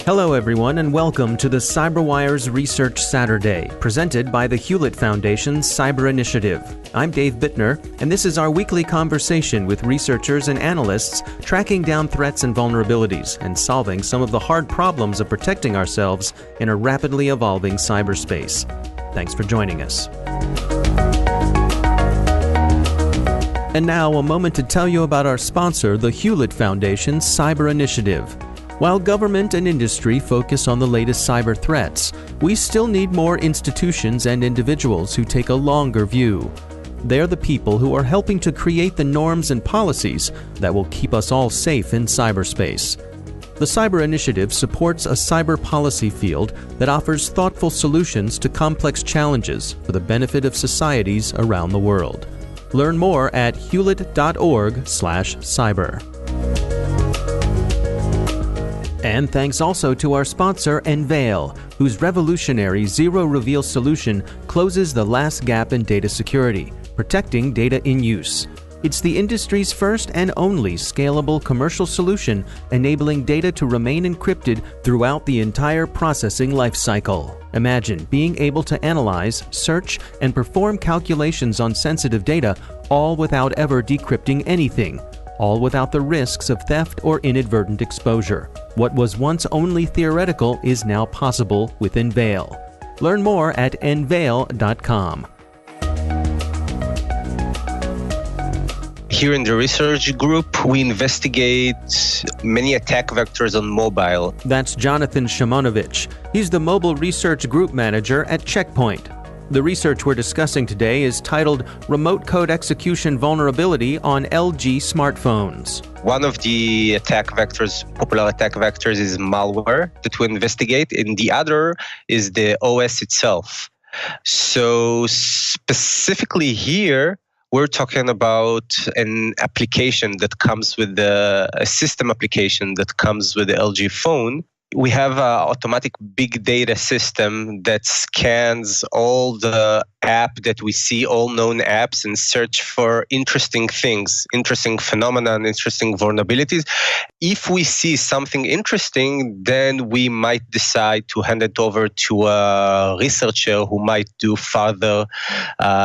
Hello everyone and welcome to the CyberWire's Research Saturday, presented by the Hewlett Foundation's Cyber Initiative. I'm Dave Bittner, and this is our weekly conversation with researchers and analysts tracking down threats and vulnerabilities and solving some of the hard problems of protecting ourselves in a rapidly evolving cyberspace. Thanks for joining us. And now a moment to tell you about our sponsor, the Hewlett Foundation's Cyber Initiative. While government and industry focus on the latest cyber threats, we still need more institutions and individuals who take a longer view. They're the people who are helping to create the norms and policies that will keep us all safe in cyberspace. The Cyber Initiative supports a cyber policy field that offers thoughtful solutions to complex challenges for the benefit of societies around the world. Learn more at hewlett.org/cyber. And thanks also to our sponsor, Enveil, whose revolutionary zero-reveal solution closes the last gap in data security, protecting data in use. It's the industry's first and only scalable commercial solution, enabling data to remain encrypted throughout the entire processing lifecycle. Imagine being able to analyze, search, and perform calculations on sensitive data, all without ever decrypting anything. All without the risks of theft or inadvertent exposure. What was once only theoretical is now possible with Enveil. Learn more at enveil.com. Here in the research group, we investigate many attack vectors on mobile. That's Jonathan Shimonovich. He's the Mobile Research Group Manager at Checkpoint. The research we're discussing today is titled Remote Code Execution Vulnerability on LG Smartphones. One of the popular attack vectors is malware that we investigate, and the other is the OS itself. So specifically here, we're talking about an application that comes with a system application that comes with the LG phone. We have an automatic big data system that scans all the app that we see, all known apps, and search for interesting things, interesting phenomena, and interesting vulnerabilities. If we see something interesting, then we might decide to hand it over to a researcher who might do further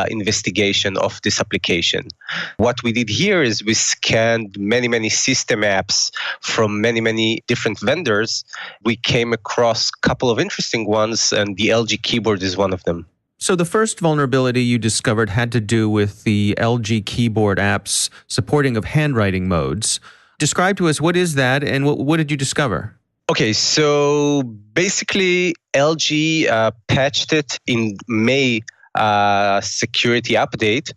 investigation of this application. What we did here is we scanned many system apps from many different vendors. We came across a couple of interesting ones, and the LG keyboard is one of them. So the first vulnerability you discovered had to do with the LG keyboard app's supporting of handwriting modes. Describe to us what is that and what did you discover? Okay, so basically LG patched it in May security update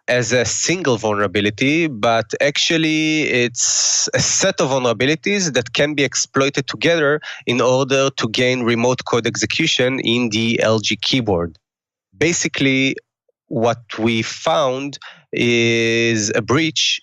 as a single vulnerability, but actually it's a set of vulnerabilities that can be exploited together in order to gain remote code execution in the LG keyboard. Basically, what we found is a breach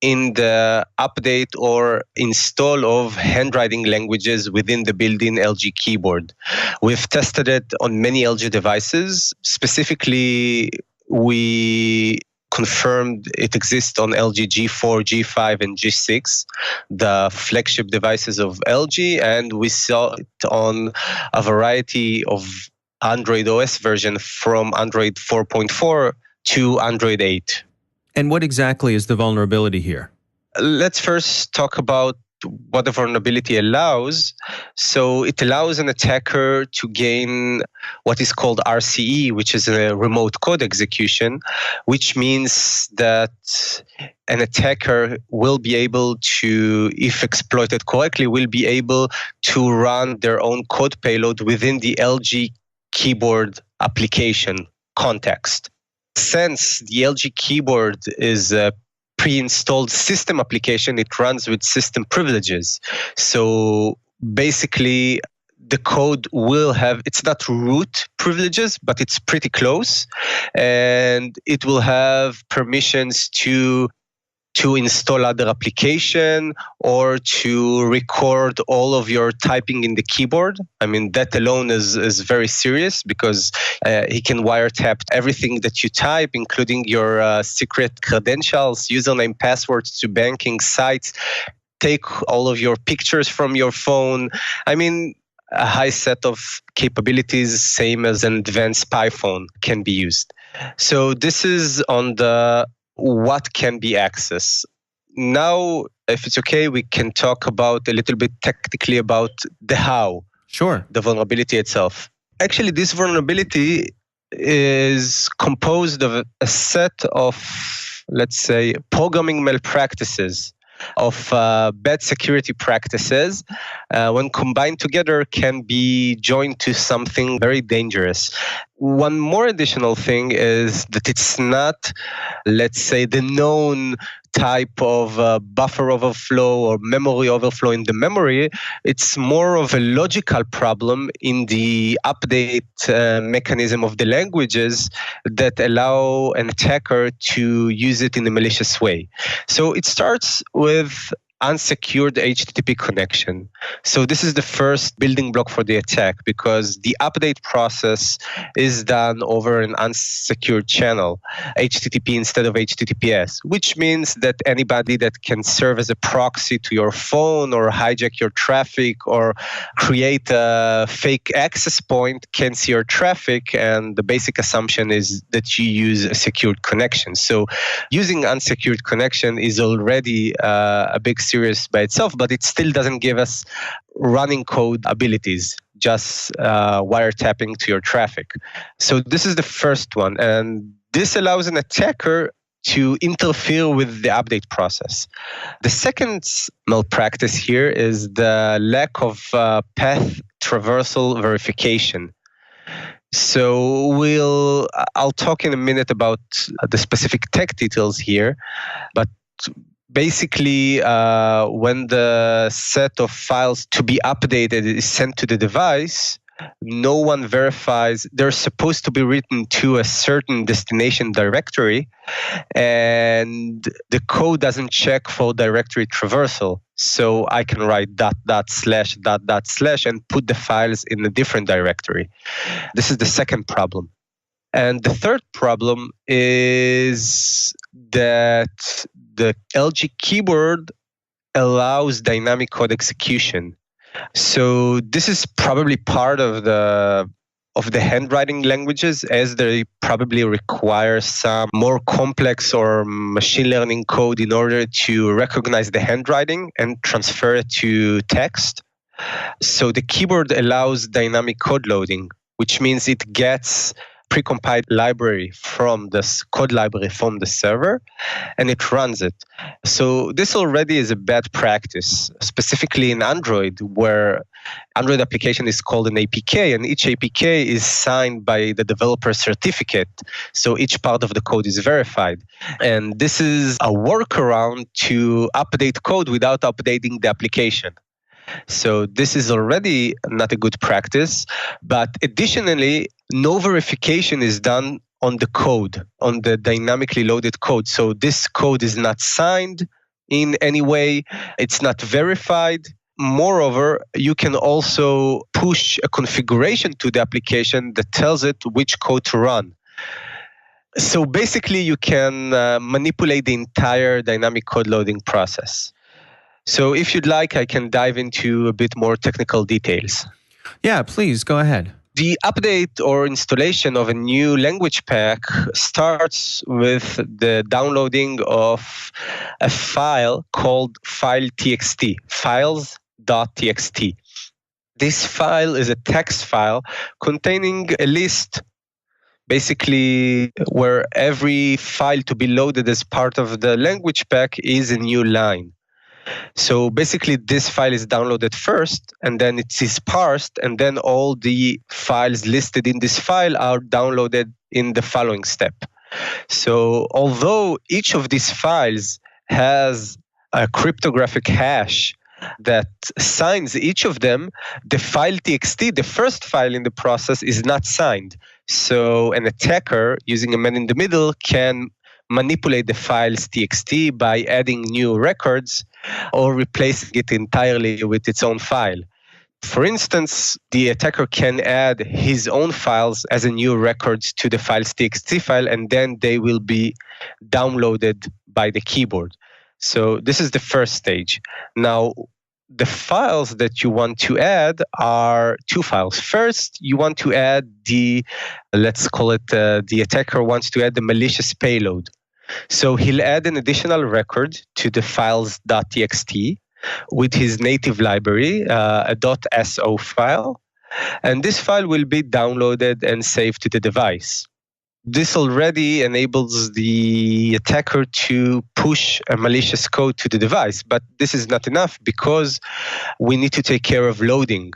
in the update or install of handwriting languages within the built-in LG keyboard. We've tested it on many LG devices. Specifically, we confirmed it exists on LG G4, G5, and G6, the flagship devices of LG, and we saw it on a variety of Android OS version from Android 4.4 to Android 8. And what exactly is the vulnerability here? Let's first talk about what the vulnerability allows. So it allows an attacker to gain what is called RCE, which is a remote code execution, which means that an attacker will be able to, if exploited correctly, will be able to run their own code payload within the LG keyboard application context. Since the LG keyboard is a pre-installed system application, it runs with system privileges. So basically, the code will have, it's not root privileges, but it's pretty close. And it will have permissions to install other application or to record all of your typing in the keyboard. I mean, that alone is very serious because he can wiretap everything that you type, including your secret credentials, username, passwords to banking sites. take all of your pictures from your phone. I mean, a high set of capabilities, same as an advanced spy phone, can be used. So this is on the what can be accessed. Now, if it's okay, we can talk about a little bit technically about the how. Sure. The vulnerability itself. Actually, this vulnerability is composed of a set of, let's say, programming malpractices, of bad security practices, when combined together, can be joined to something very dangerous. One more additional thing is that it's not, let's say, the known type of buffer overflow or memory overflow in the memory. It's more of a logical problem in the update mechanism of the languages that allow an attacker to use it in a malicious way. So it starts with unsecured HTTP connection. So this is the first building block for the attack, because the update process is done over an unsecured channel, HTTP instead of HTTPS, which means that anybody that can serve as a proxy to your phone or hijack your traffic or create a fake access point can see your traffic, and the basic assumption is that you use a secured connection. So using unsecured connection is already a big serious by itself, but it still doesn't give us running code abilities, just wiretapping to your traffic. So this is the first one, and this allows an attacker to interfere with the update process. The second malpractice here is the lack of path traversal verification. So I'll talk in a minute about the specific tech details here, but basically, when the set of files to be updated is sent to the device, no one verifies. They're supposed to be written to a certain destination directory, and the code doesn't check for directory traversal. So I can write .. and put the files in a different directory. This is the second problem. And the third problem is that the LG keyboard allows dynamic code execution. So this is probably part of the handwriting languages, as they probably require some more complex or machine learning code in order to recognize the handwriting and transfer it to text. So the keyboard allows dynamic code loading, which means it gets precompiled library from this code library from the server, and it runs it. So this already is a bad practice, specifically in Android, where Android application is called an APK, and each APK is signed by the developer certificate. So each part of the code is verified. And this is a workaround to update code without updating the application. So this is already not a good practice. But additionally, no verification is done on the code, on the dynamically loaded code. So this code is not signed in any way. It's not verified. Moreover, you can also push a configuration to the application that tells it which code to run. So basically, you can manipulate the entire dynamic code loading process. So if you'd like, I can dive into a bit more technical details. Yeah, please, go ahead. The update or installation of a new language pack starts with the downloading of a file called file.txt, files.txt. This file is a text file containing a list, basically where every file to be loaded as part of the language pack is a new line. So basically, this file is downloaded first, and then it is parsed, and then all the files listed in this file are downloaded in the following step. So although each of these files has a cryptographic hash that signs each of them, the file.txt, the first file in the process, is not signed. So an attacker using a man in the middle can manipulate the files txt by adding new records or replacing it entirely with its own file. For instance, the attacker can add his own files as a new records to the files.txt file, and then they will be downloaded by the keyboard. So this is the first stage. Now, the files that you want to add are two files. First, you want to add let's call it, the attacker wants to add the malicious payload. So he'll add an additional record to the files.txt with his native library, a .so file. And this file will be downloaded and saved to the device. This already enables the attacker to push a malicious code to the device, but this is not enough because we need to take care of loading.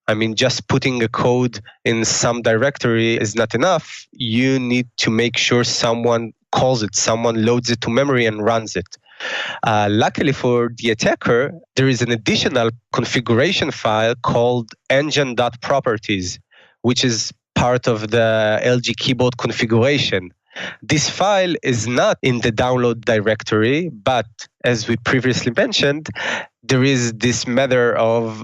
I mean, just putting a code in some directory is not enough. You need to make sure someone calls it, someone loads it to memory and runs it. Luckily for the attacker, there is an additional configuration file called engine.properties, which is part of the LG keyboard configuration. This file is not in the download directory, but as we previously mentioned, there is this matter of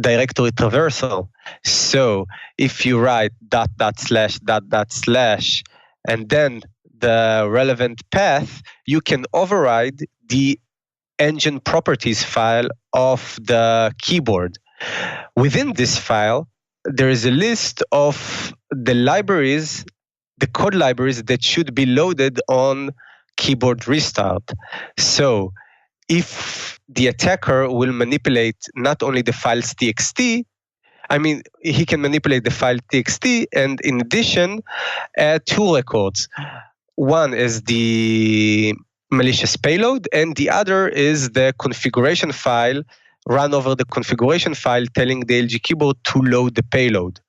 directory traversal. So if you write ... and then the relevant path, you can override the engine properties file of the keyboard. Within this file, there is a list of the libraries, the code libraries that should be loaded on keyboard restart. So if the attacker will manipulate not only the files txt, he can manipulate the file txt and in addition add two records. One is the malicious payload and the other is the configuration file, run over the configuration file telling the LG keyboard to load the payload.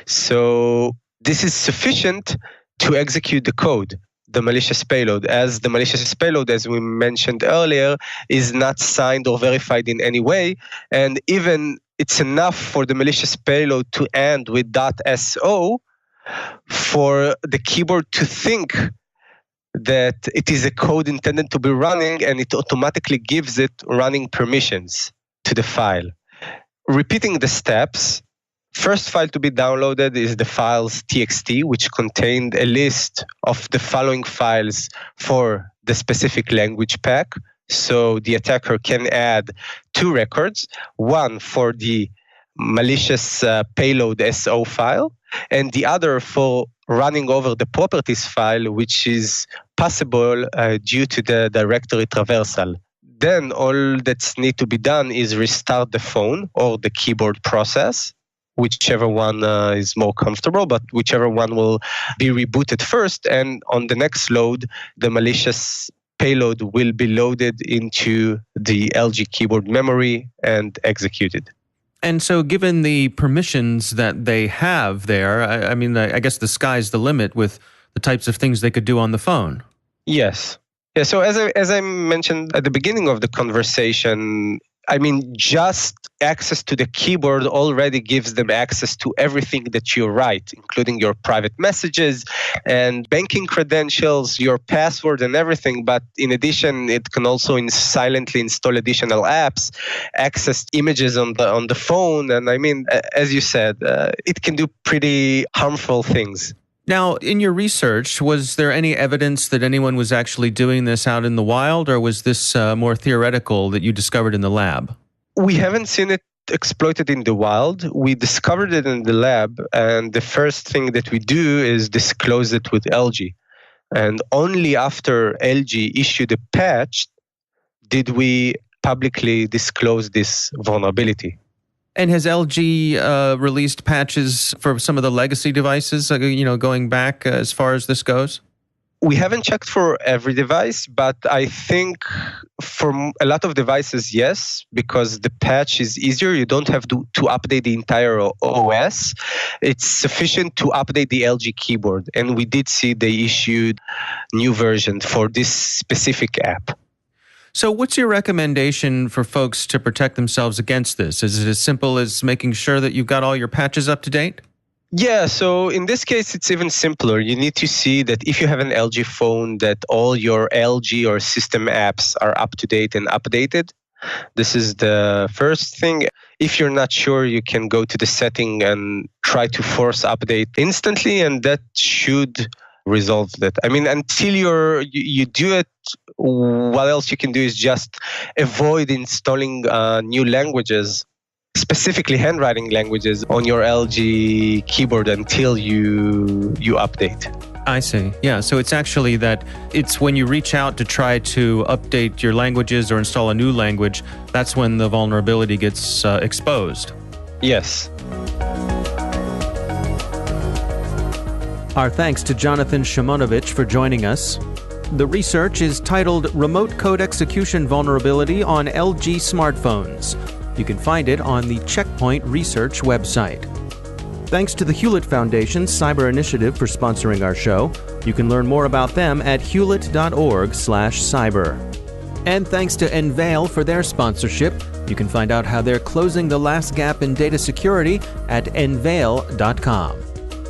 So this is sufficient to execute the code, the malicious payload, as the malicious payload, as we mentioned earlier, is not signed or verified in any way. And even it's enough for the malicious payload to end with .so for the keyboard to think that it is a code intended to be running and it automatically gives it running permissions to the file. Repeating the steps, first file to be downloaded is the files txt, which contained a list of the following files for the specific language pack. So the attacker can add two records, one for the malicious payload SO file, and the other for running over the properties file, which is possible due to the directory traversal. Then all that's need to be done is restart the phone or the keyboard process, whichever one is more comfortable, but whichever one will be rebooted first. And on the next load, the malicious payload will be loaded into the LG keyboard memory and executed. And so given the permissions that they have there, I guess the sky's the limit with the types of things they could do on the phone. Yes. Yeah, so as I mentioned at the beginning of the conversation, just access to the keyboard already gives them access to everything that you write, including your private messages and banking credentials, your password and everything. But in addition, it can also silently install additional apps, access images on the phone. And as you said, it can do pretty harmful things. Now, in your research, was there any evidence that anyone was actually doing this out in the wild, or was this more theoretical that you discovered in the lab? We haven't seen it exploited in the wild. We discovered it in the lab, and the first thing that we do is disclose it with LG. And only after LG issued a patch did we publicly disclose this vulnerability. And has LG released patches for some of the legacy devices, going back as far as this goes? We haven't checked for every device, but I think for a lot of devices, yes, because the patch is easier. You don't have to update the entire OS. It's sufficient to update the LG keyboard. And we did see they issued new version for this specific app. So what's your recommendation for folks to protect themselves against this? Is it as simple as making sure that you've got all your patches up to date? Yeah, so in this case, it's even simpler. You need to see that if you have an LG phone, that all your LG or system apps are up to date and updated. This is the first thing. If you're not sure, you can go to the setting and try to force update instantly, and that should resolve that. I mean, until you do it, what else you can do is just avoid installing new languages, specifically handwriting languages, on your LG keyboard until you update. I see. Yeah, so it's actually that it's when you reach out to try to update your languages or install a new language, that's when the vulnerability gets exposed. Yes. Our thanks to Jonathan Shimonovich for joining us. The research is titled Remote Code Execution Vulnerability on LG Smartphones. You can find it on the Checkpoint Research website. Thanks to the Hewlett Foundation's Cyber Initiative for sponsoring our show. You can learn more about them at hewlett.org/cyber. And thanks to Enveil for their sponsorship. You can find out how they're closing the last gap in data security at enveil.com.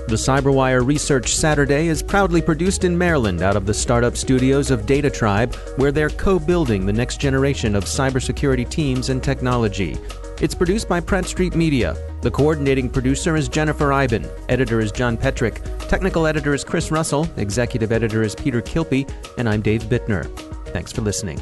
The CyberWire Research Saturday is proudly produced in Maryland out of the startup studios of Data Tribe, where they're co-building the next generation of cybersecurity teams and technology. It's produced by Pratt Street Media. The coordinating producer is Jennifer Iben. Editor is John Petrick. Technical editor is Chris Russell. Executive editor is Peter Kilpie. And I'm Dave Bittner. Thanks for listening.